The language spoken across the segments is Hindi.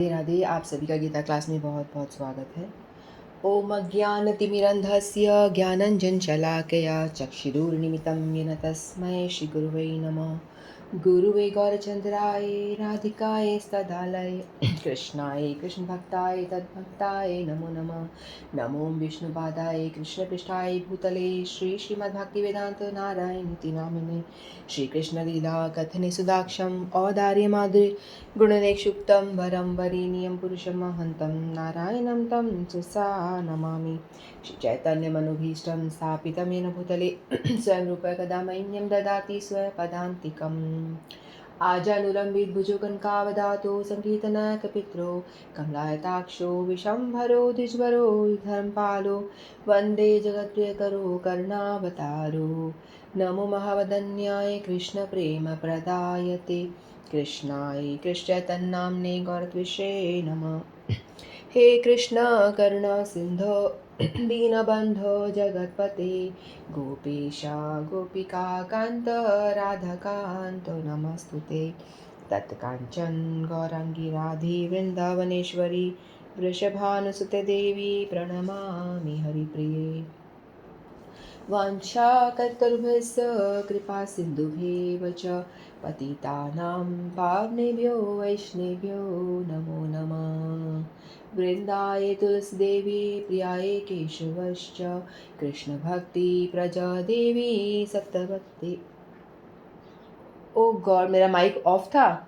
राधे राधे। आप सभी का गीता क्लास में बहुत बहुत स्वागत है। ओम अज्ञानतिमिरन्धस्य ज्ञानञ्जनशलाकया चक्षुरुन्मिलितं येन तस्मै श्रीगुरुवे नमः। गुरुवे गौरचन्द्राय राधिकाय तदालय कृष्णाय कृष्णभक्ताय तद्भक्ताय नमो नमः। नमो विष्णुपादाय कृष्णपृष्ठाय भूतले श्रीमद्भक्तिवेदान्त नारायणीति नामिने श्रीकृष्णलीला कथने सुदाक्षं औदार्यमाधुर्य गुणनेक्षुप्तं वरं वरेण्यं पुरुषं महन्तं नारायणं तं सुसा नमामि। श्रीचैतन्यमनुभीष्टं स्थापितं येन भूतले स्वयं रूप कदा मह्यं ददाति स्वपदान्तिकम्। आजानुलम्बितभुजगङ्कावदातो सङ्कीर्तनकपित्रो कमलायताक्षो विशम्भरो द्विजवरो धर्मपालो वन्दे जगत्प्रियकरो करुणावतारो। नमो महावदन्याय कृष्णप्रेमप्रदायते कृष्णाय कृष्णचैतन्यनाम्ने गौरत्विषे नमः। हे कृष्ण करुणा सिंधो दीनबन्धो जगत्पते गोपेशा गोपिका कान्त राधाकान्त नमस्तुते। तत्काञ्चन गौराङ्गी राधे वृन्दावनेश्वरी वृषभानुसुते देवी प्रणमामि हरिप्रिये। वाञ्छाकल्पतरुभ्यश्च कृपा सिन्धुभ्येव च पतितानां पावनेभ्यो वैष्णवेभ्यो नमो नमः। वृन्दाय तुलसीदेवी प्रियाय केशवश्च कृष्णभक्ति प्रजा देवी सत्यवती। ओ गॉड, मेरा माइक ऑफ था।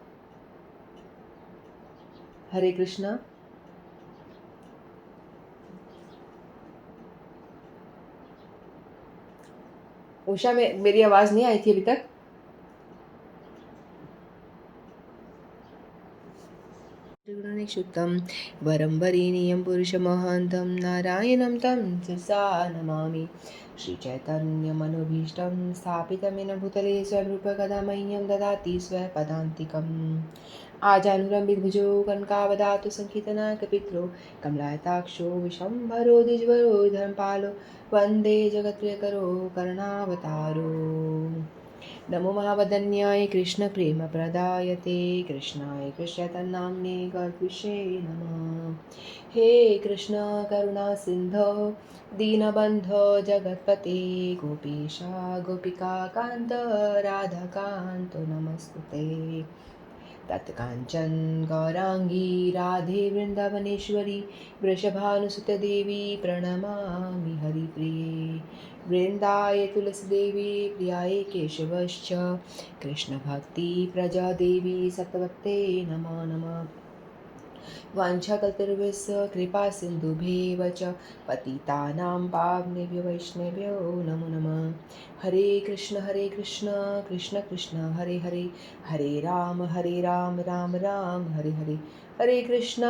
हरे कृष्णा। उषा में मेरी आवाज़ नहीं आई थी अभी तक। गुणनिक्षुप्तं वरं वरेण्यं पुरुषमहन्तं नारायणं तं शिरसा नमामि। श्रीचैतन्यमनुभीष्टं स्थापितं येन भूतले स्वयं रूप कदा मह्यं ददाति स्वपदान्तिकम्। आजानुलम्बितभुजो कनकावदातो सङ्कीर्तनकपित्रो कमलायताक्षो विशम्भरो द्विजवरो धर्मपालो वन्दे जगत्प्रियकरो करुणावतारो। नमो महावदन्याय कृष्णप्रेमप्रदायते कृष्णाय कृष्णचैतन्यनाम्ने गौरत्विषे नमः। हे कृष्ण करुणा सिन्धो दीनबन्धो जगत्पते गोपेशा गोपिका कान्त राधाकान्त नमस्तुते। तत्काञ्चन गौराङ्गी राधे वृन्दावनेश्वरी वृषभानुसुते देवी प्रणमामि हरिप्रिये। वृन्दाय तुलसीदेवी प्रियाय केशवश्च कृष्णभक्ति प्रजा देवी सत्यवते नमो नमः। वाञ्छाकल्पतरुभ्यश्च कृपा सिन्धुभ्येव च पतितानां पावनेभ्यो वैष्णवेभ्यो नमो नमः। हरे कृष्ण कृष्ण कृष्ण हरे हरे, हरे राम राम राम हरे हरे। हरे कृष्ण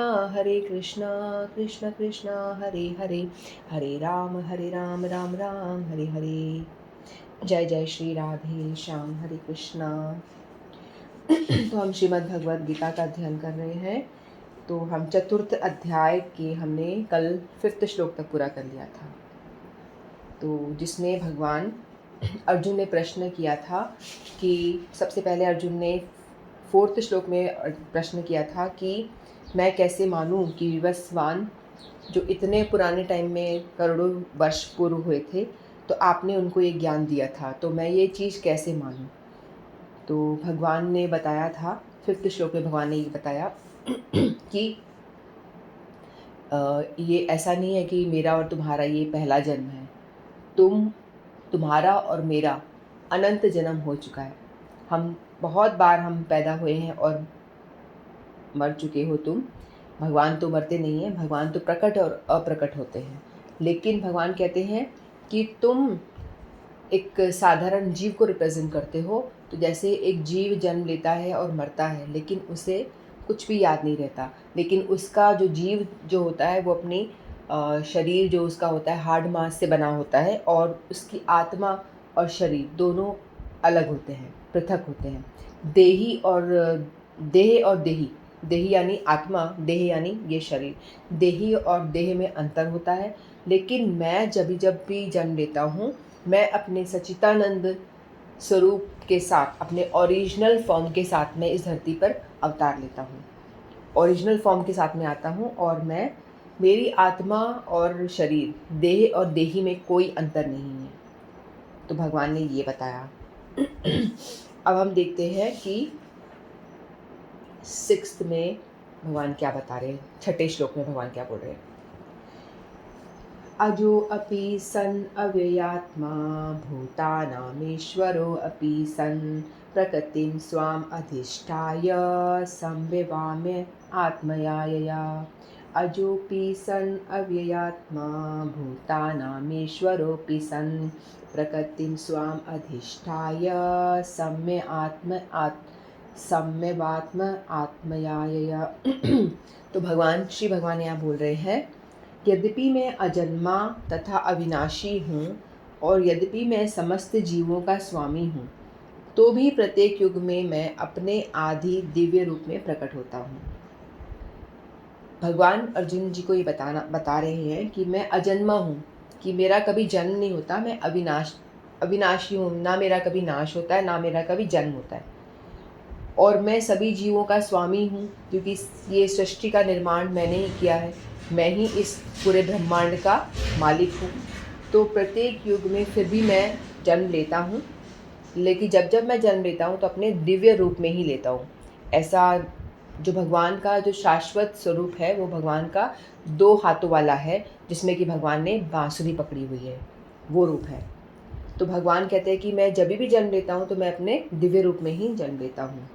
कृष्ण कृष्ण हरे हरे, हरे राम राम राम हरे हरे। जय जय श्री राधे श्याम। हरे कृष्णा। तो हम श्रीमद् भगवद गीता का अध्ययन कर रहे हैं। तो हम चतुर्थ अध्याय के हमने कल 5th श्लोक तक पूरा कर लिया था। तो जिसमें भगवान अर्जुन ने प्रश्न किया था कि सबसे पहले अर्जुन ने 4th श्लोक में प्रश्न किया था कि मैं कैसे मानूं कि विवस्वान जो इतने पुराने टाइम में करोड़ों वर्ष पूर्व हुए थे, तो आपने उनको ये ज्ञान दिया था, तो मैं ये चीज़ कैसे मानूं। तो भगवान ने बताया था 5th श्लोक में भगवान ने ये बताया कि ये ऐसा नहीं है कि मेरा और तुम्हारा ये पहला जन्म है। तुम्हारा और मेरा अनंत जन्म हो चुका है। हम बहुत बार हम पैदा हुए हैं और मर चुके हो तुम। भगवान तो मरते नहीं हैं, भगवान तो प्रकट और अप्रकट होते हैं। लेकिन भगवान कहते हैं कि तुम एक साधारण जीव को रिप्रेजेंट करते हो। तो जैसे एक जीव जन्म लेता है और मरता है, लेकिन उसे कुछ भी याद नहीं रहता, लेकिन उसका जो जीव जो होता है वो अपनी शरीर जो उसका होता है हार्ड मांस से बना होता है, और उसकी आत्मा और शरीर दोनों अलग होते हैं, पृथक होते हैं। देही और देह और देही, देही यानी आत्मा, देह यानी ये शरीर। देही और देह में अंतर होता है। लेकिन मैं जब भी जन्म लेता हूँ, मैं अपने सच्चिदानंद स्वरूप के साथ, अपने ओरिजिनल फॉर्म के साथ मैं इस धरती पर अवतार लेता हूँ। ओरिजिनल फॉर्म के साथ में आता हूँ और मेरी आत्मा और शरीर, देह और देही में कोई अंतर नहीं है। तो भगवान ने ये बताया। अब हम देखते हैं कि 6th में भगवान क्या बता रहे हैं, 6ठे श्लोक में भगवान क्या बोल रहे हैं। अजो अपि सन् अव्ययात्मा भूतानामीश्वरो अपि सन् प्रकृतिं स्वाम् अधिष्ठाय संविवाम्य आत्मया। अजोऽपि सन् अव्ययात्मा भूतानामीश्वरोऽपि सन् प्रकृतिं स्वाम् अधिष्ठाय सम्यवात्म आत्मया। तो श्री भगवान यहाँ बोल रहे हैं, यद्यपि मैं अजन्मा तथा अविनाशी हूँ और यद्यपि मैं समस्त जीवों का स्वामी हूँ, तो भी प्रत्येक युग में मैं अपने आदि दिव्य रूप में प्रकट होता हूँ। भगवान अर्जुन जी को ये बता रहे हैं कि मैं अजन्मा हूँ, कि मेरा कभी जन्म नहीं होता, मैं अविनाशी हूँ, ना मेरा कभी नाश होता है, ना मेरा कभी जन्म होता है, और मैं सभी जीवों का स्वामी हूँ, क्योंकि ये सृष्टि का निर्माण मैंने ही किया है, मैं ही इस पूरे ब्रह्मांड का मालिक हूँ। तो प्रत्येक युग में फिर भी मैं जन्म लेता हूँ, लेकिन जब मैं जन्म लेता हूँ तो अपने दिव्य रूप में ही लेता हूँ। ऐसा जो भगवान का जो शाश्वत स्वरूप है, वो भगवान का 2 हाथों वाला है, जिसमें कि भगवान ने बांसुरी पकड़ी हुई है, वो रूप है। तो भगवान कहते हैं कि मैं जब भी जन्म लेता हूँ तो मैं अपने दिव्य रूप में ही जन्म लेता हूँ।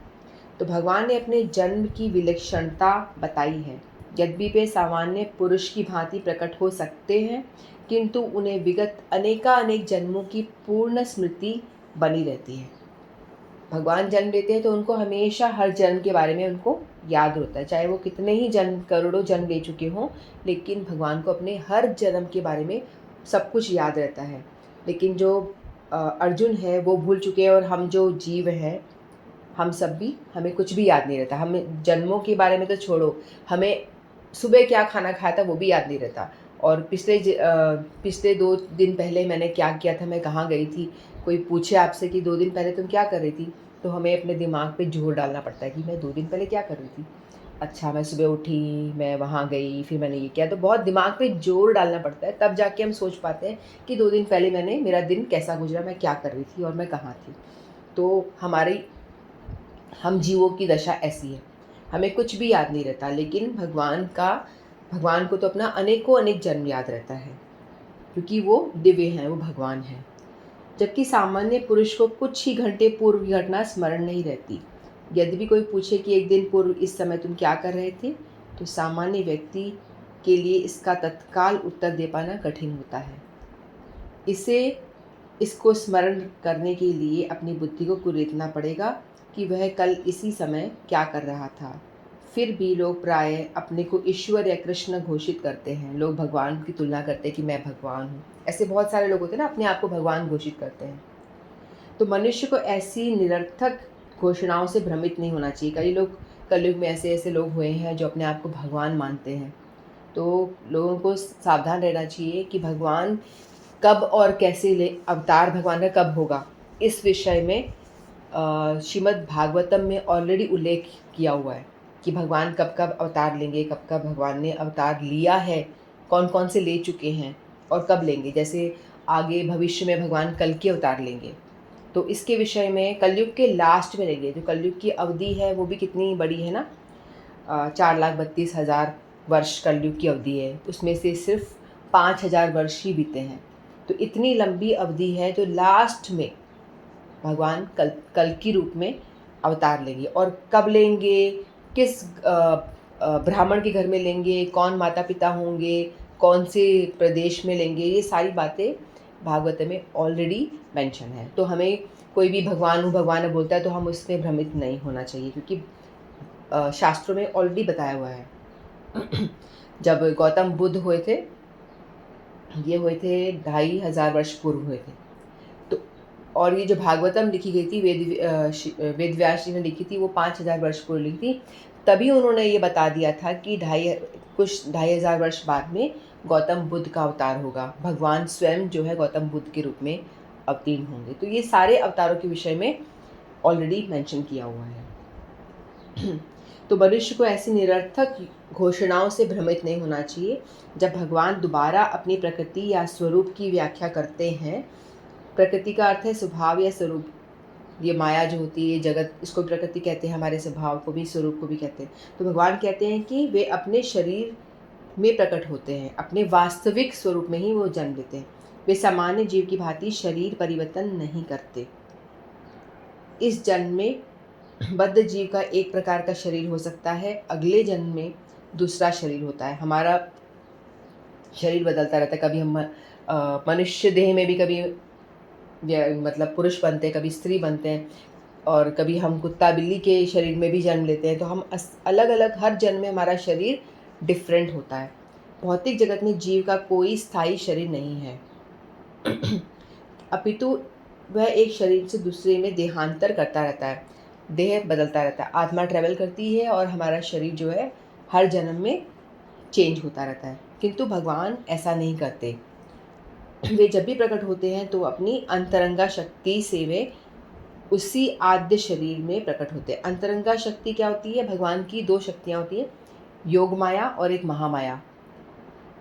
तो भगवान ने अपने जन्म की विलक्षणता बताई है। यद्यपि वे सामान्य पुरुष की भांति प्रकट हो सकते हैं, किंतु उन्हें विगत अनेक जन्मों की पूर्ण स्मृति बनी रहती है। भगवान जन्म लेते हैं तो उनको हमेशा हर जन्म के बारे में उनको याद होता है, चाहे वो कितने ही जन्म, करोड़ों जन्म ले चुके हों, लेकिन भगवान को अपने हर जन्म के बारे में सब कुछ याद रहता है। लेकिन जो अर्जुन है वो भूल चुके हैं, और हम जो जीव हैं, हम सब भी, हमें कुछ भी याद नहीं रहता। हमें जन्मों के बारे में तो छोड़ो, हमें सुबह क्या खाना खाया था वो भी याद नहीं रहता, और पिछले 2 दिन पहले मैंने क्या किया था, मैं कहाँ गई थी। कोई पूछे आपसे कि 2 दिन पहले तुम क्या कर रही थी, तो हमें अपने दिमाग पे जोर डालना पड़ता है कि मैं 2 दिन पहले क्या कर रही थी। अच्छा, मैं सुबह उठी, मैं वहाँ गई, फिर मैंने ये किया, तो बहुत दिमाग पे जोर डालना पड़ता है, तब जाके हम सोच पाते हैं कि 2 दिन पहले मेरा दिन कैसा गुजरा, मैं क्या कर रही थी और मैं कहाँ थी। तो हम जीवों की दशा ऐसी है, हमें कुछ भी याद नहीं रहता, लेकिन भगवान को तो अपना अनेक जन्म याद रहता है, क्योंकि वो दिव्य हैं, वो भगवान हैं। जबकि सामान्य पुरुष को कुछ ही घंटे पूर्व की घटना स्मरण नहीं रहती। यदि भी कोई पूछे कि एक दिन पूर्व इस समय तुम क्या कर रहे थे, तो सामान्य व्यक्ति के लिए इसका तत्काल उत्तर दे पाना कठिन होता है। इसको स्मरण करने के लिए अपनी बुद्धि को कुरेदना पड़ेगा कि वह कल इसी समय क्या कर रहा था। फिर भी लोग प्रायः अपने को ईश्वर या कृष्ण घोषित करते हैं। लोग भगवान की तुलना करते हैं कि मैं भगवान हूँ। ऐसे बहुत सारे लोग होते हैं ना, अपने आप को भगवान घोषित करते हैं। तो मनुष्य को ऐसी निरर्थक घोषणाओं से भ्रमित नहीं होना चाहिए। कई लोग कलयुग में ऐसे लोग हुए हैं जो अपने आप को भगवान मानते हैं। तो लोगों को सावधान रहना चाहिए कि भगवान कब और कैसे अवतार भगवान का कब होगा, इस विषय में श्रीमद् भागवतम में ऑलरेडी उल्लेख किया हुआ है कि भगवान कब कब अवतार लेंगे, कब कब भगवान ने अवतार लिया है, कौन कौन से ले चुके हैं और कब लेंगे। जैसे आगे भविष्य में भगवान कल के अवतार लेंगे, तो इसके विषय में कलयुग के लास्ट में लेंगे। जो कलयुग की अवधि है वो भी कितनी बड़ी है ना, 4,32,000 वर्ष कलयुग की अवधि है, उसमें से सिर्फ 5,000 वर्ष ही बीते हैं। तो इतनी लंबी अवधि है, तो लास्ट में भगवान कल की रूप में अवतार लेंगे। और कब लेंगे, किस ब्राह्मण के घर में लेंगे, कौन माता पिता होंगे, कौन से प्रदेश में लेंगे, ये सारी बातें भागवत में ऑलरेडी मेंशन है। तो हमें कोई भी भगवान भगवान बोलता है तो हम उसमें भ्रमित नहीं होना चाहिए, क्योंकि शास्त्रों में ऑलरेडी बताया हुआ है। जब गौतम बुद्ध हुए थे, ये हुए थे 2,500 वर्ष पूर्व हुए थे। तो और ये जो भागवतम लिखी गई थी, वेद व्यास जी ने लिखी थी, वो 5,000 वर्ष पूर्व लिखी थी। तभी उन्होंने ये बता दिया था कि 2,500 वर्ष बाद में गौतम बुद्ध का अवतार होगा, भगवान स्वयं जो है गौतम बुद्ध के रूप में अवतीर्ण होंगे। तो ये सारे अवतारों के विषय में ऑलरेडी मेंशन किया हुआ है। तो मनुष्य को ऐसी निरर्थक घोषणाओं से भ्रमित नहीं होना चाहिए। जब भगवान दोबारा अपनी प्रकृति या स्वरूप की व्याख्या करते हैं, प्रकृति का अर्थ है स्वभाव या स्वरूप, ये माया जो होती है, जगत, इसको प्रकृति कहते हैं, हमारे स्वभाव को भी, स्वरूप को भी कहते हैं। तो भगवान कहते हैं कि वे अपने शरीर में प्रकट होते हैं, अपने वास्तविक स्वरूप में ही वो जन्म लेते हैं। वे सामान्य जीव की भांति शरीर परिवर्तन नहीं करते। इस जन्म में बद्ध जीव का एक प्रकार का शरीर हो सकता है, अगले जन्म में दूसरा शरीर होता है। हमारा शरीर बदलता रहता है, कभी हम मनुष्य देह में भी कभी मतलब पुरुष बनते हैं, कभी स्त्री बनते हैं, और कभी हम कुत्ता बिल्ली के शरीर में भी जन्म लेते हैं। तो हम अलग अलग हर जन्म में हमारा शरीर डिफरेंट होता है। भौतिक जगत में जीव का कोई स्थायी शरीर नहीं है, अपितु वह एक शरीर से दूसरे में देहांतर करता रहता है, देह बदलता रहता है। आत्मा ट्रैवल करती है और हमारा शरीर जो है हर जन्म में चेंज होता रहता है। किंतु भगवान ऐसा नहीं करते। वे जब भी प्रकट होते हैं तो अपनी अंतरंगा शक्ति से वे उसी आद्य शरीर में प्रकट होते हैं। अंतरंगा शक्ति क्या होती है? भगवान की दो शक्तियाँ होती हैं, योग माया और एक महामाया।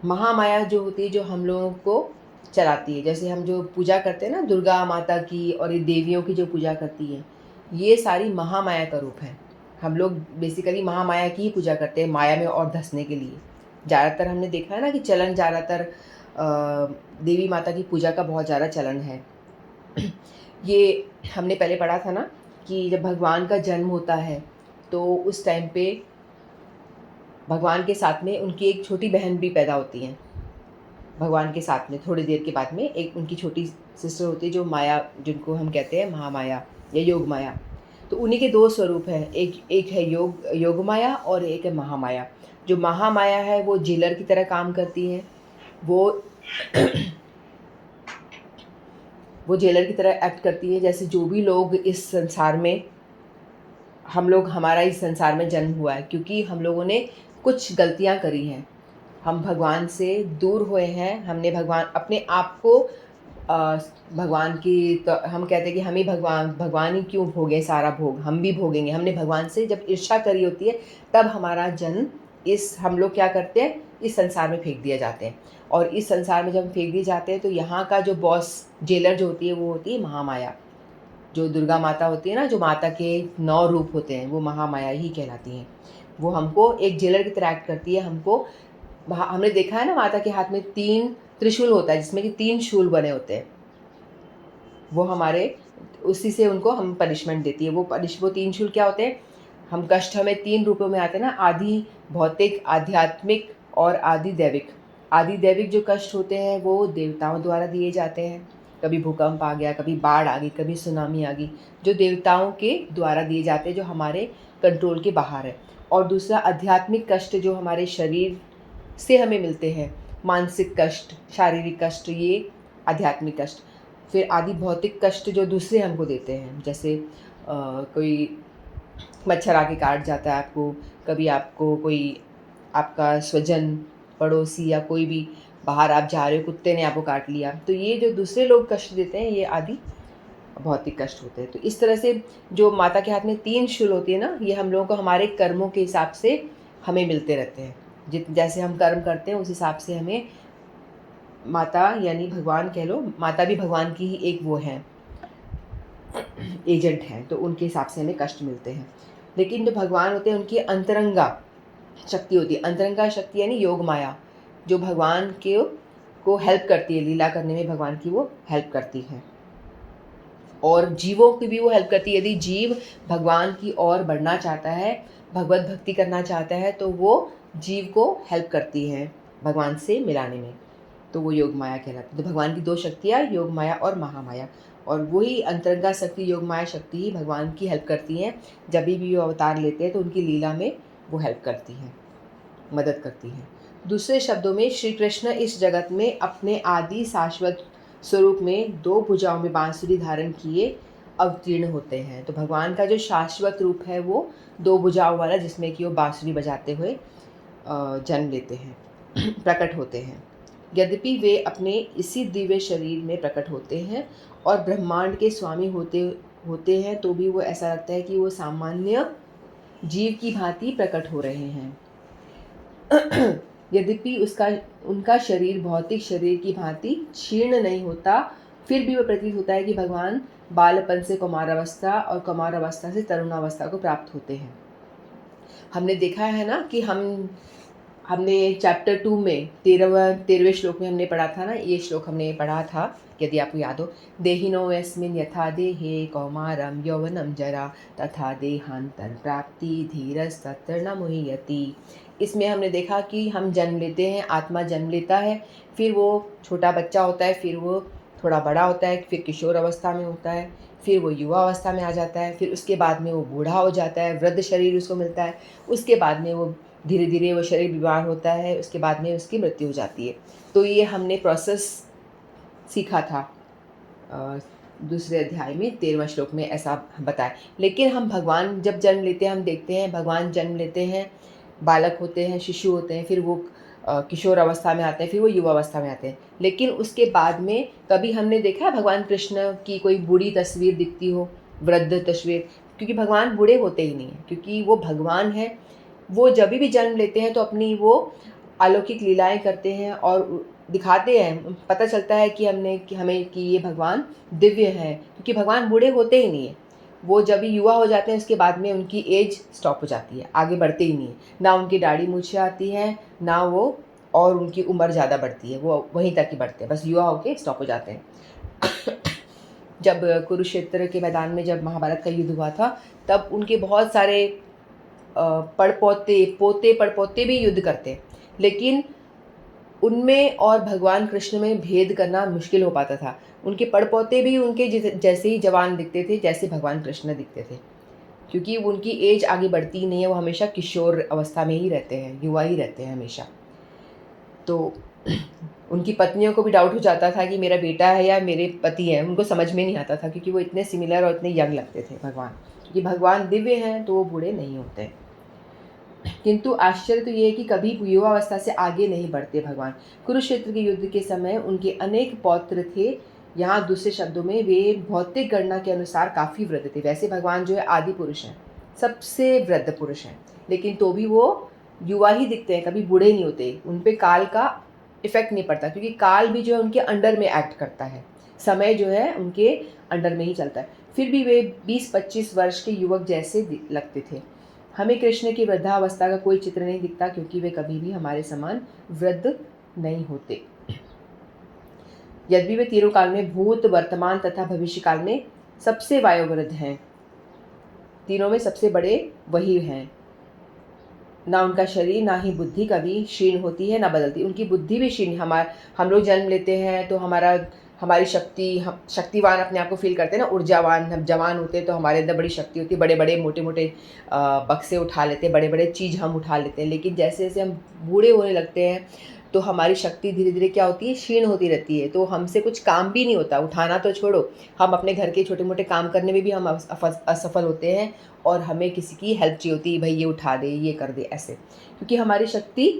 महामाया जो होती है, जो हम लोगों को चलाती है, जैसे हम जो पूजा करते हैं ना दुर्गा माता की, और ये देवियों की जो पूजा करती है, ये सारी महामाया का रूप है। हम लोग बेसिकली महामाया की ही पूजा करते हैं, माया में और धंसने के लिए। ज़्यादातर हमने देखा है ना कि चलन ज़्यादातर देवी माता की पूजा का बहुत ज़्यादा चलन है। ये हमने पहले पढ़ा था ना कि जब भगवान का जन्म होता है तो उस टाइम पे भगवान के साथ में उनकी एक छोटी बहन भी पैदा होती है। भगवान के साथ में थोड़ी देर के बाद में एक उनकी छोटी सिस्टर होती है, जो माया, जिनको हम कहते हैं महामाया या योग माया। तो उन्हीं के दो स्वरूप हैं, एक है योग माया और एक है महामाया। जो महामाया है वो जेलर की तरह काम करती है, वो जेलर की तरह एक्ट करती है। जैसे जो भी लोग इस संसार में, हमारा इस संसार में जन्म हुआ है क्योंकि हम लोगों ने कुछ गलतियां करी हैं, हम भगवान से दूर हुए हैं, हमने अपने आप को भगवान की, तो हम कहते हैं कि हम ही भगवान ही क्यों भोगें सारा भोग, हम भी भोगेंगे। हमने भगवान से जब ईर्ष्या करी होती है तब हमारा जन्म हम लोग क्या करते हैं, इस संसार में फेंक दिए जाते हैं। और इस संसार में जब हम फेंक दिए जाते हैं तो यहाँ का जो बॉस, जेलर जो होती है, वो होती है महामाया। जो दुर्गा माता होती है ना, जो माता के 9 रूप होते हैं, वो महामाया ही कहलाती हैं। वो हमको एक जेलर की तरह एक्ट करती है। हमने देखा है ना, माता के हाथ में 3 त्रिशूल होता है, जिसमें कि 3 शूल बने होते हैं। वो उसी से उनको हम पनिशमेंट देती है। वो 3 शूल क्या होते हैं? हम कष्ट हमें 3 रूपों में आते हैं ना, आदि भौतिक, आध्यात्मिक और आदि दैविक। आदि दैविक जो कष्ट होते हैं वो देवताओं द्वारा दिए जाते हैं। कभी भूकंप आ गया, कभी बाढ़ आ गई, कभी सुनामी आ गई, जो देवताओं के द्वारा दिए जाते हैं, जो हमारे कंट्रोल के बाहर है। और दूसरा आध्यात्मिक कष्ट जो हमारे शरीर से हमें मिलते हैं, मानसिक कष्ट, शारीरिक कष्ट, ये आध्यात्मिक कष्ट। फिर आदि भौतिक कष्ट जो दूसरे हमको देते हैं, जैसे कोई मच्छर आके काट जाता है आपको, कभी आपको कोई आपका स्वजन, पड़ोसी या कोई भी, बाहर आप जा रहे हो, कुत्ते ने आपको काट लिया, तो ये जो दूसरे लोग कष्ट देते हैं, ये आदि भौतिक कष्ट होते हैं। तो इस तरह से जो माता के हाथ में 3 शूल होती है ना, ये हम लोगों को हमारे कर्मों के हिसाब से हमें मिलते रहते हैं। जैसे हम कर्म करते हैं उस हिसाब से हमें माता, यानी भगवान कह लो, माता भी भगवान की ही एक वो है, एजेंट हैं, तो उनके हिसाब से हमें कष्ट मिलते हैं। लेकिन जो भगवान होते हैं उनकी अंतरंगा शक्ति होती है। अंतरंगा शक्ति यानी योग माया, जो भगवान को हेल्प करती है, लीला करने में भगवान की वो हेल्प करती है, और जीवों की भी वो हेल्प करती है। यदि जीव भगवान की ओर बढ़ना चाहता है, भगवत भक्ति करना चाहता है, तो वो जीव को हेल्प करती है भगवान से मिलाने में, तो वो योग माया कहलाती है। तो भगवान की 2 शक्तियाँ, योग माया और महामाया, और वही अंतरंगा शक्ति, योग माया शक्ति ही भगवान की हेल्प करती हैं। जब भी वो अवतार लेते हैं तो उनकी लीला में वो हेल्प करती हैं, मदद करती हैं। दूसरे शब्दों में श्री कृष्ण इस जगत में अपने आदि शाश्वत स्वरूप में 2 भुजाओं में बांसुरी धारण किए अवतीर्ण होते हैं। तो भगवान का जो शाश्वत रूप है वो 2 भुजाओं वाला, जिसमें कि वो बांसुरी बजाते हुए जन्म लेते हैं, प्रकट होते हैं। यद्यपि वे अपने इसी दिव्य शरीर में प्रकट होते हैं और ब्रह्मांड के स्वामी होते हैं, तो भी वो ऐसा लगता है कि वो सामान्य जीव की भांति प्रकट हो रहे हैं। यद्यपि उनका शरीर भौतिक शरीर की भांति क्षीण नहीं होता, फिर भी वह प्रतीत होता है कि भगवान बालपन से कुमारावस्था और कुमारावस्था से तरुणावस्था को प्राप्त होते हैं। हमने देखा है ना कि हमने चैप्टर 2 में 13वें श्लोक में हमने पढ़ा था ना, ये श्लोक हमने पढ़ा था, यदि आपको याद हो, देहिनो यस्मिन् यथा देहे कौमारम यौवनम जरा तथा देहांतर प्राप्ति धीरस्तत्र न मुह्यति। इसमें हमने देखा कि हम जन्म लेते हैं, आत्मा जन्म लेता है, फिर वो छोटा बच्चा होता है, फिर वो थोड़ा बड़ा होता है, फिर किशोर अवस्था में होता है, फिर वो युवा अवस्था में आ जाता है, फिर उसके बाद में वो बूढ़ा हो जाता है, वृद्ध शरीर उसको मिलता है, उसके बाद में वो धीरे धीरे वो शरीर बीमार होता है, उसके बाद में उसकी मृत्यु हो जाती है। तो ये हमने प्रोसेस सीखा था दूसरे अध्याय में 13वां श्लोक में ऐसा बताया। लेकिन हम भगवान जब जन्म लेते हैं, हम देखते हैं भगवान जन्म लेते हैं, बालक होते हैं, शिशु होते हैं, फिर वो किशोर अवस्था में आते हैं, फिर वो युवा अवस्था में आते हैं। लेकिन उसके बाद में कभी हमने देखा है भगवान कृष्ण की कोई बूढ़ी तस्वीर दिखती हो, वृद्ध तस्वीर? क्योंकि भगवान बूढ़े होते ही नहीं हैं, क्योंकि वो भगवान है। वो जब भी जन्म लेते हैं तो अपनी वो अलौकिक लीलाएं करते हैं और दिखाते हैं, पता चलता है कि हमें कि ये भगवान दिव्य हैं, क्योंकि भगवान बूढ़े होते ही नहीं हैं। वो जब भी युवा हो जाते हैं उसके बाद में उनकी एज स्टॉप हो जाती है, आगे बढ़ते ही नहीं है, ना उनकी दाढ़ी मूछें आती हैं, ना वो, और उनकी उम्र ज़्यादा बढ़ती है, वो वहीं तक ही बढ़ते हैं, बस युवा होके स्टॉप हो जाते हैं। जब कुरुक्षेत्र के मैदान में जब महाभारत का युद्ध हुआ था, तब उनके बहुत सारे पड़पोते, पोते पड़पोते भी युद्ध करते, लेकिन उनमें और भगवान कृष्ण में भेद करना मुश्किल हो पाता था। उनके पड़पोते भी उनके जैसे ही जवान दिखते थे जैसे भगवान कृष्ण दिखते थे, क्योंकि उनकी एज आगे बढ़ती ही नहीं है, वो हमेशा किशोर अवस्था में ही रहते हैं, युवा ही रहते हैं हमेशा। तो उनकी पत्नियों को भी डाउट हो जाता था कि मेरा बेटा है या मेरे पति हैं, उनको समझ में नहीं आता था, क्योंकि वो इतने सिमिलर और इतने यंग लगते थे भगवान। क्योंकि भगवान दिव्य हैं तो वो बूढ़े नहीं होते। किंतु आश्चर्य तो ये है कि कभी युवावस्था से आगे नहीं बढ़ते भगवान। कुरुक्षेत्र के युद्ध के समय उनके अनेक पौत्र थे। यहाँ दूसरे शब्दों में वे भौतिक गणना के अनुसार काफ़ी वृद्ध थे। वैसे भगवान जो है आदि पुरुष हैं, सबसे वृद्ध पुरुष हैं, लेकिन तो भी वो युवा ही दिखते हैं, कभी बूढ़े नहीं होते। उन पे काल का इफेक्ट नहीं पड़ता, क्योंकि काल भी जो है उनके अंडर में एक्ट करता है, समय जो है उनके अंडर में ही चलता है। फिर भी वे 20-25 वर्ष के युवक जैसे लगते थे। हमें कृष्ण की वृद्धावस्था का कोई चित्र नहीं दिखता, क्योंकि वे कभी भी हमारे समान वृद्ध नहीं होते। यद्यपि वे तीनों काल में, भूत, वर्तमान तथा भविष्य काल में सबसे वयोवृद्ध हैं, तीनों में सबसे बड़े वही हैं। ना उनका शरीर ना ही बुद्धि कभी क्षीण होती है ना बदलती। उनकी बुद्धि भी क्षीण, हम लोग जन्म लेते हैं तो हमारी शक्ति, हम शक्तिवान अपने आप को फील करते हैं ना, ऊर्जावान। हम जवान होते हैं तो हमारे अंदर बड़ी शक्ति होती है, बड़े बड़े मोटे मोटे बक्से उठा लेते हैं, बड़े बड़े चीज़ हम उठा लेते हैं। लेकिन जैसे जैसे हम बूढ़े होने लगते हैं तो हमारी शक्ति धीरे धीरे क्या होती है, क्षीण होती रहती है। तो हमसे कुछ काम भी नहीं होता, उठाना तो छोड़ो, हम अपने घर के छोटे मोटे काम करने में भी हम असफल होते हैं, और हमें किसी की हेल्प चाहिए होती है, भाई ये उठा दे, ये कर दे, ऐसे, क्योंकि हमारी शक्ति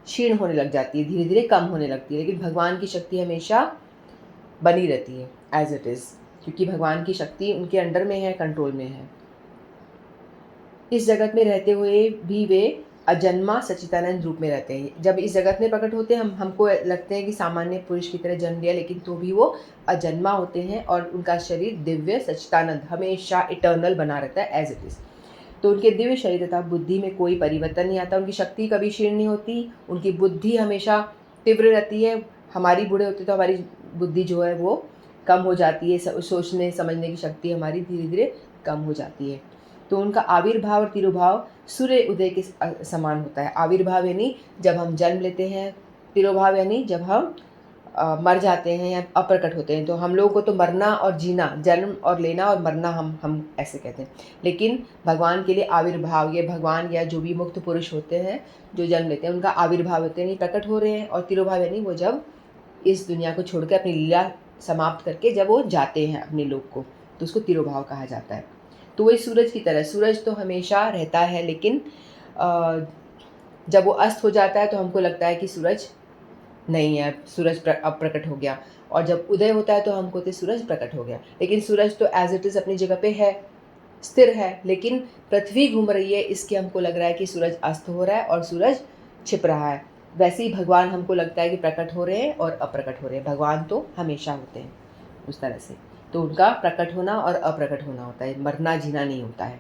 क्षीण होने लग जाती है, धीरे धीरे कम होने लगती है। लेकिन भगवान की शक्ति हमेशा बनी रहती है एज इट इज़, क्योंकि भगवान की शक्ति उनके अंडर में है, कंट्रोल में है। इस जगत में रहते हुए भी वे अजन्मा सच्चिदानंद रूप में रहते हैं। जब इस जगत में प्रकट होते हैं, हमको लगते हैं कि सामान्य पुरुष की तरह जन्म लिया, लेकिन तो भी वो अजन्मा होते हैं और उनका शरीर दिव्य सच्चिदानंद हमेशा इटर्नल बना रहता है एज इट इज़। तो उनके दिव्य शरीर तथा बुद्धि में कोई परिवर्तन नहीं आता, उनकी शक्ति कभी क्षीण नहीं होती, उनकी बुद्धि हमेशा तीव्र रहती है। हमारी बूढ़े होते तो हमारी बुद्धि जो है वो कम हो जाती है, सोचने समझने की शक्ति हमारी धीरे धीरे कम हो जाती है। तो उनका आविर्भाव और तिरोभाव सूर्य उदय के समान होता है। आविर्भाव यानी जब हम जन्म लेते हैं, तिरोभाव यानी जब हम मर जाते हैं या अप्रकट होते हैं। तो हम लोगों को तो मरना और जीना, जन्म और लेना और मरना हम ऐसे कहते हैं, लेकिन भगवान के लिए आविर्भाव, ये भगवान या जो भी मुक्त पुरुष होते हैं जो जन्म लेते हैं उनका आविर्भाव होते हैं, यानी प्रकट हो रहे हैं। और तिरोभाव यानी वो जब इस दुनिया को छोड़कर अपनी लीला समाप्त करके जब वो जाते हैं अपने लोक को, तो उसको तिरोभाव कहा जाता है। तो वही सूरज की तरह, सूरज तो हमेशा रहता है, लेकिन जब वो अस्त हो जाता है तो हमको लगता है कि सूरज नहीं है, सूरज अब प्रकट हो गया। और जब उदय होता है तो हमको तो सूरज प्रकट हो गया, लेकिन सूरज तो एज इट इज़ अपनी जगह पे है। स्थिर है, लेकिन पृथ्वी घूम रही है, इसके हमको लग रहा है कि सूरज अस्त हो रहा है और सूरज छिप रहा है। वैसे ही भगवान हमको लगता है कि प्रकट हो रहे हैं और अप्रकट हो रहे हैं। भगवान तो हमेशा होते हैं उस तरह से, तो उनका प्रकट होना और अप्रकट होना होता है, मरना जीना नहीं होता है।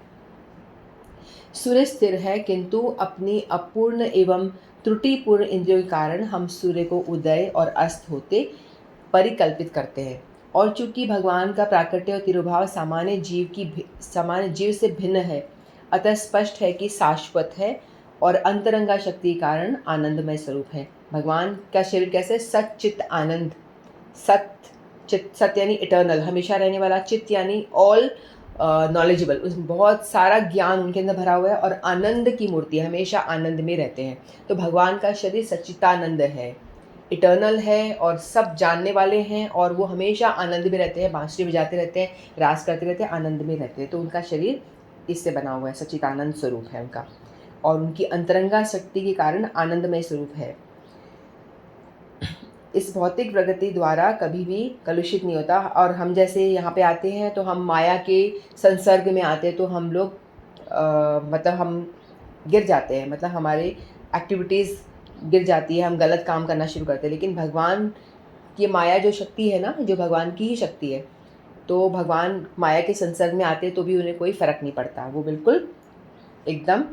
सूर्य स्थिर है, किंतु अपनी अपूर्ण एवं त्रुटिपूर्ण इंद्रियों के कारण हम सूर्य को उदय और अस्त होते परिकल्पित करते हैं। और चूंकि भगवान का प्राकट्य और तिरुभाव सामान्य जीव से भिन्न है, अतः स्पष्ट है कि शाश्वत है और अंतरंगा शक्ति के कारण आनंदमय स्वरूप है। भगवान का शरीर कैसे? सच्चित आनंद, सत चित, सत यानी इटर्नल, हमेशा रहने वाला, चित यानी ऑल नॉलेजेबल, उसमें बहुत सारा ज्ञान उनके अंदर भरा हुआ है, और आनंद की मूर्ति, हमेशा आनंद में रहते हैं। तो भगवान का शरीर सच्चितानंद है, इटर्नल है और सब जानने वाले हैं, और वो हमेशा आनंद में रहते हैं, बांसुरी बजाते रहते हैं, रास करते रहते हैं, आनंद में रहते हैं। तो उनका शरीर इससे बना हुआ है, सच्चिदानंद स्वरूप है उनका, और उनकी अंतरंगा शक्ति के कारण आनंदमय स्वरूप है। इस भौतिक प्रगति द्वारा कभी भी कलुषित नहीं होता। और हम जैसे यहाँ पे आते हैं तो हम माया के संसर्ग में आते हैं, तो हम लोग मतलब हम गिर जाते हैं, मतलब हमारे एक्टिविटीज़ गिर जाती है, हम गलत काम करना शुरू करते हैं। लेकिन भगवान की माया जो शक्ति है ना, जो भगवान की ही शक्ति है, तो भगवान माया के संसर्ग में आते हैं तो भी उन्हें कोई फ़र्क नहीं पड़ता, वो बिल्कुल एकदम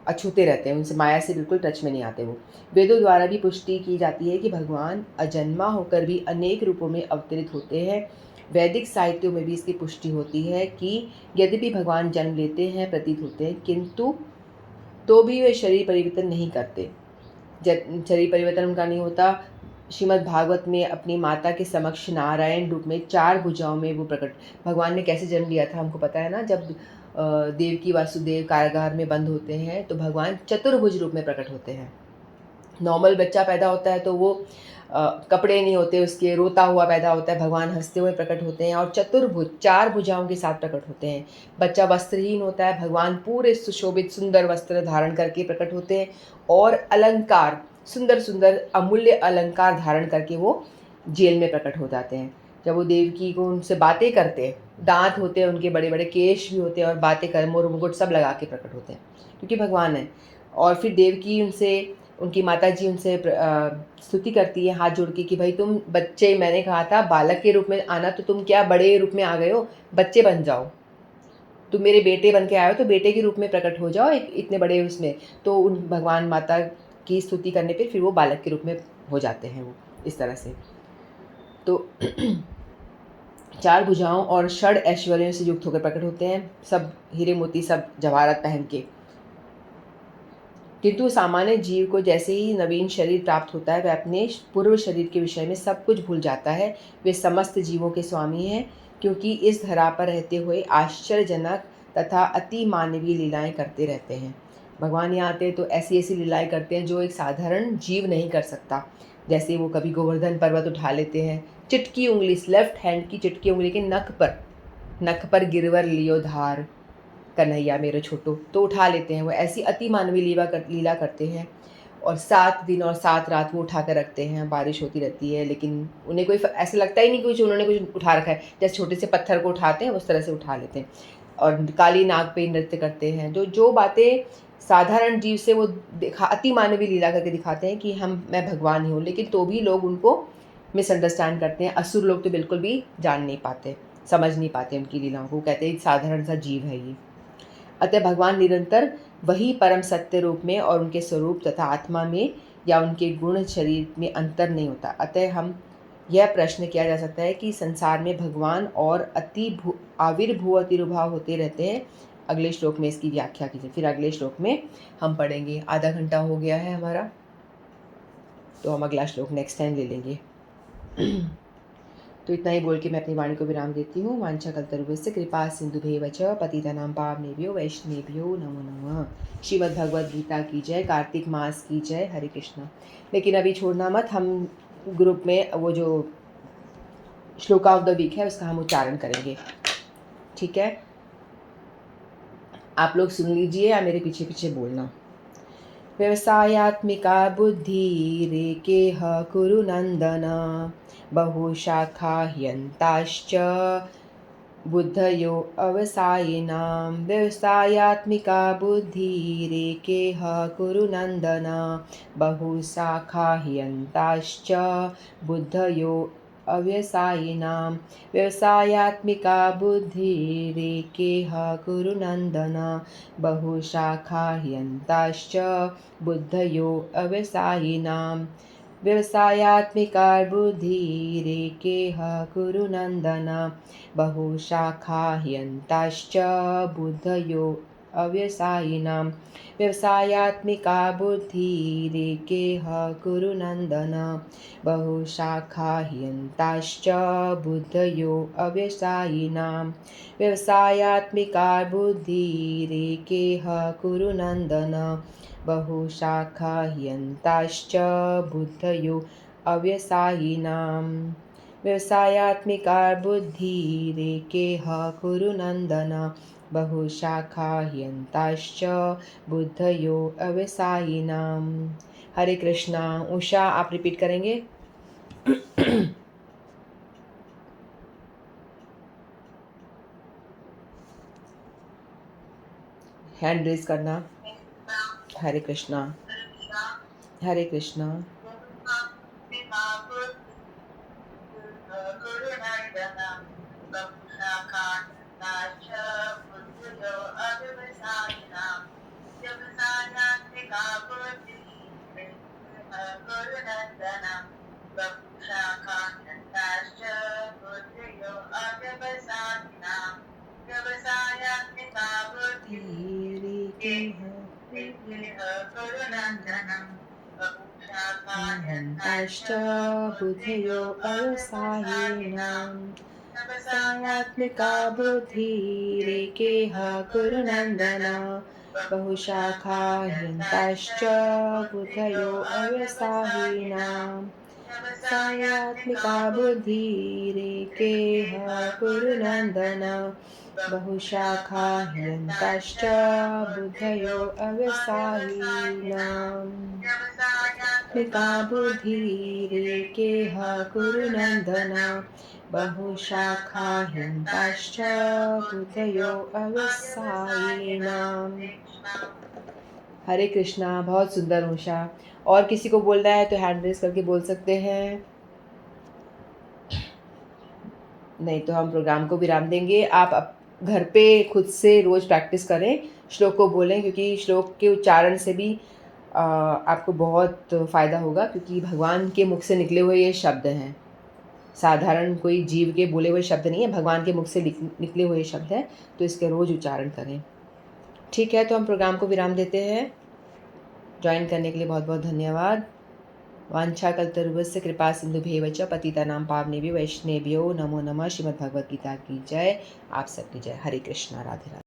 अछूते रहते हैं, उनसे माया से बिल्कुल टच में नहीं आते वो। वेदों द्वारा भी पुष्टि की जाती है कि भगवान अजन्मा होकर भी अनेक रूपों में अवतरित होते हैं। वैदिक साहित्यों में भी इसकी पुष्टि होती है कि यद्यपि भगवान जन्म लेते हैं, प्रतीत होते हैं, किंतु तो भी वे शरीर परिवर्तन नहीं करते। शरीर परिवर्तन उनका नहीं होता। श्रीमद् भागवत में अपनी माता के समक्ष नारायण रूप में 4 भुजाओं में वो प्रकट। भगवान ने कैसे जन्म लिया था हमको पता है ना, जब देवकी वासुदेव कारागार में बंद होते हैं तो भगवान चतुर्भुज रूप में प्रकट होते हैं। नॉर्मल बच्चा पैदा होता है तो वो कपड़े नहीं होते उसके, रोता हुआ पैदा होता है, भगवान हंसते हुए प्रकट होते हैं और चतुर्भुज 4 भुजाओं के साथ प्रकट होते हैं। बच्चा वस्त्रहीन होता है, भगवान पूरे सुशोभित सुंदर वस्त्र धारण करके प्रकट होते हैं, और अलंकार, सुंदर सुंदर अमूल्य अलंकार धारण करके वो जेल में प्रकट हो जाते हैं। जब वो देवकी को उनसे बातें करते हैं, दांत होते हैं उनके, बड़े बड़े केश भी होते हैं, और बातें कर मोर मुकुट सब लगा के प्रकट होते हैं क्योंकि भगवान है। और फिर देवकी उनसे, उनकी माताजी उनसे स्तुति करती है हाथ जोड़ के कि भाई तुम बच्चे, मैंने कहा था बालक के रूप में आना, तो तुम क्या बड़े रूप में आ गए हो, बच्चे बन जाओ, तुम मेरे बेटे बन के आए हो तो बेटे के रूप में प्रकट हो जाओ इतने बड़े उसमें। तो उन भगवान माता की स्तुति करने पे फिर वो बालक के रूप में हो जाते हैं वो, इस तरह से। तो 4 भुजाओं और षड ऐश्वर्यों से युक्त होकर प्रकट होते हैं, सब हीरे मोती, सब जवाहरात पहन के। किंतु सामान्य जीव को जैसे ही नवीन शरीर प्राप्त होता है, वह अपने पूर्व शरीर के विषय में सब कुछ भूल जाता है। वे समस्त जीवों के स्वामी हैं, क्योंकि इस धरा पर रहते हुए आश्चर्यजनक तथा अति मानवीय लीलाएं करते रहते हैं। भगवान यहाँ आते हैं तो ऐसी ऐसी लीलाएं करते हैं जो एक साधारण जीव नहीं कर सकता। जैसे वो कभी गोवर्धन पर्वत उठा लेते हैं, चिटकी उंगली, लेफ्ट हैंड की चिटकी उंगली के नख पर गिरवर लियो धार, कन्हैया मेरे छोटू, तो उठा लेते हैं। वो ऐसी अति मानवीय लीला करते हैं, और 7 दिन और 7 रात वो उठा कर रखते हैं। बारिश होती रहती है लेकिन उन्हें कोई ऐसा लगता ही नहीं कि कुछ उन्होंने कुछ उठा रखा है, जैसे छोटे से पत्थर को उठाते हैं उस तरह से उठा लेते हैं। और काली नाग पे नृत्य करते हैं। जो बातें साधारण जीव से वो अति मानवीय लीला करके दिखाते हैं कि मैं भगवान ही हूँ, लेकिन तो भी लोग उनको मिसअंडरस्टैंड करते हैं। असुर लोग तो बिल्कुल भी जान नहीं पाते, समझ नहीं पाते उनकी लीलाओं को, कहते हैं साधारण सा जीव है ये। अतः भगवान निरंतर वही परम सत्य रूप में और उनके स्वरूप तथा आत्मा में या उनके गुण शरीर में अंतर नहीं होता। अतः हम यह प्रश्न किया जा सकता है कि संसार में भगवान और आविर्भूव तिरुभाव होते रहते हैं। अगले श्लोक में इसकी व्याख्या कीजिए, फिर अगले श्लोक में हम पढ़ेंगे। आधा घंटा हो गया है हमारा, तो हम अगला श्लोक नेक्स्ट टाइम ले लेंगे। तो इतना ही बोल के मैं अपनी वाणी को विराम देती हूँ। वांछा कल्पतरुभ्यश्च कृपा सिंधुभ्येव च पतितानां पावनेभ्यो वैष्णवेभ्यो नमो नमः। श्रीमद् भगवद गीता की जय, कार्तिक मास की जय, हरे कृष्णा। लेकिन अभी छोड़ना मत, हम ग्रुप में वो जो श्लोका ऑफ द वीक है उसका हम उच्चारण करेंगे, ठीक है? आप लोग सुन लीजिए या मेरे पीछे पीछे बोलना। व्यवसायात्मिका बुद्धिरेकेह कुरु नन्दन, बहुशाखा ह्यन्ताश्च बुद्धयो अवसायिनां व्यवसायात्मिका बुद्धिरेकेह कुरु नन्दन बहुशाखा ह्यन्ताश्च बुद्धयो अव्यवसायिनां व्यवसायात्मिका बुद्धिरेकेह कुरु नन्दन बहुशाखा ह्यन्ताश्च बुद्धयो अव्यवसायिनां व्यवसायात्मिका बुद्धिरेकेह कुरु नन्दन बहुशाखा ह्यन्ताश्च बुद्धयो अव्यवसायिनां व्यवसायात्मिका बुद्धिरेकेह कुरु नन्दन बहुशाखा ह्यन्ताश्च बुद्धयो अव्यवसायिनां व्यवसायात्मिका बुद्धिरेकेह कुरु नन्दन बहुशाखा ह्यन्ताश्च बुद्धयो अव्यवसायिनां व्यवसायात्मिका बुद्धिरेकेह कुरु नन्दन बहुशाखा ह्यन्ताश्च बुद्धयो अव्यवसायिनां। हरे कृष्णा। उषा आप रिपीट करेंगे? हैंड रेज करना। हरे कृष्णा। हरे कृष्णा। ह्यन्ताश्च बुद्धयो अव्यवसायिनां व्यवसायात्मिका बुद्धिरेकेह कुरु नन्दन बहुशाखा ह्यन्ताश्च बुद्धयो अव्यवसायिनां व्यवसायात्मिका बुद्धिरेकेह कुरु नन्दन बहुशाखा ह्यन्ताश्च बुद्धयो अव्यवसायिनां व्यवसायात्मिका बुद्धिरेकेह कुरु नन्दन बहुशाखा ह्यन्ताश्च बुद्धयो अव्यवसायिनां। हरे कृष्णा। बहुत सुंदर उषा। और किसी को बोलना है तो हैंड रेज करके बोल सकते हैं, नहीं तो हम प्रोग्राम को विराम देंगे। आप घर पे खुद से रोज़ प्रैक्टिस करें, श्लोक को बोलें, क्योंकि श्लोक के उच्चारण से भी आपको बहुत फ़ायदा होगा, क्योंकि भगवान के मुख से निकले हुए ये शब्द हैं। साधारण कोई जीव के बोले हुए शब्द नहीं है, भगवान के मुख से निकले हुए शब्द हैं, तो इसके रोज़ उच्चारण करें। ठीक है, तो हम प्रोग्राम को विराम देते हैं। ज्वाइन करने के लिए बहुत बहुत धन्यवाद। वाञ्छाकल्पतरुभ्यश्च कृपा सिन्धुभ्येव च पतितानां पावनेभ्यो वैष्णवेभ्यो नमो नमः। श्रीमद् भगवद गीता की जय। आप सबकी जय। हरे कृष्णा। राधे राधे।